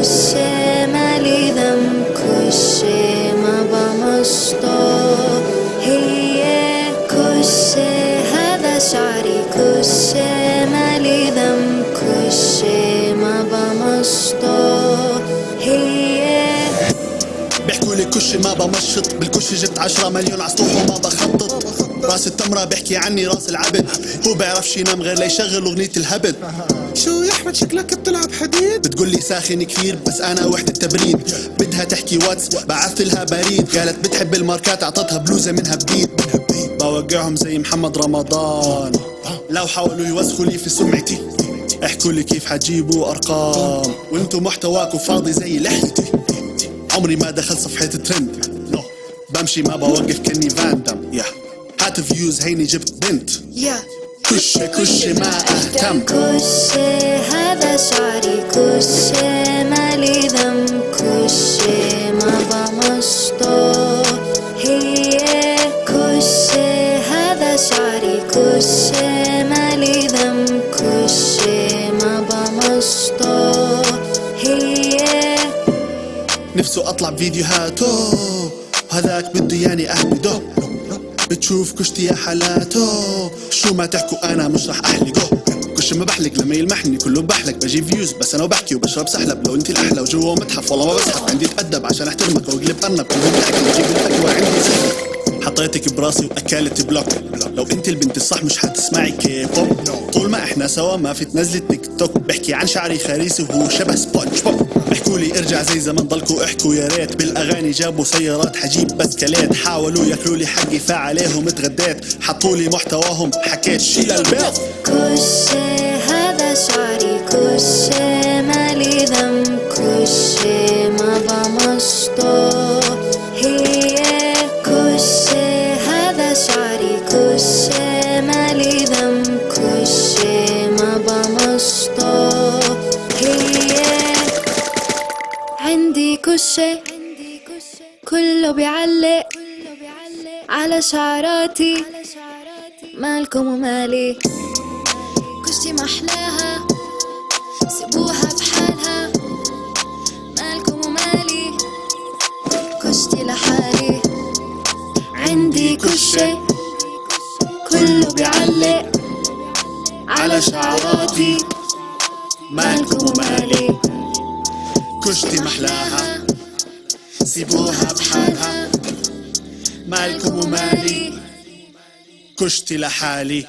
كشي مالي ذنب كشي ما بمشطه هي كشي هذا شعري كشي مالي ذنب كشي ما بمشطه هي بيحكولي كشي ما بمشط بالكشي جبت 10 مليون عسطوح وما بخطط راس التمرة بيحكي عني راس العبد هو بيعرفش ينام غير ليشغل اغنية الهبد. شو يا احمد شكلك بتلعب حديد؟ بتقولي ساخن كثير بس انا وحدة تبريد بدها تحكي واتس بعثلها بريد قالت بتحب الماركات اعطتها بلوزة منها بديد بوقعهم زي محمد رمضان لو حاولوا يوسخوا لي في سمعتي احكوا لي كيف حجيبوا ارقام وانتو محتواكوا فاضي زي لحيتي عمري ما دخل صفحة ترند بمشي ما بوقف كني فاندم هات فيوز هيني جبت بنت كشي كشي ما اهتم كشي هذا شعري كشي مالي ذنب كشي ما بمشطه هي كشي هذا شعري كشي مالي ذنب كشي ما بمشطه هي نفسه اطلع بفيديوهاته هذاك بده ياني اهبده بتشوف كشتي يا حالاته شو ما تحكوا انا مش رح احلقه كش ما بحلق لما يلمحني كله بحلق بجيب فيوز بس انا وبحكي وبشرب سحلب لو انت الاحلى وجوا متحف والله ما بسحب عندي اتأدب عشان احترمك واقلب ارنب كل الاكل وجيب الاكل وعندي سحلب حطيتك براسي واكلت بلوك لو انت البنت الصح مش حتسمعي كيبوب طول ما احنا سوا ما في تنزلي تيك توك بحكي عن شعري خريسي وهو شبه سبونج بوب بحكولي ارجع زي زمان ضلكوا احكوا يا ريت بالاغاني جابوا سيارات حجيب بسكليت حاولوا ياكلولي حقي فعليهم اتغديت حطولي محتواهم حكيت شيل البيت كشي هذا شعري كشي مالي ذنب كشي ما بمشطه هي كشي هذا شعري كشي مالي ذنب كشي ما بمشطه هي عندي كشي كله بيعلق على شعراتي مالكم ومالي كشتي محلاها سيبوها بحالها مالكم ومالي كشتي لحالي عندي كشي كله بيعلق على شعراتي مالكم ومالي كشتي محلاها سيبوها بحالها مالكم ومالي كشتي لحالي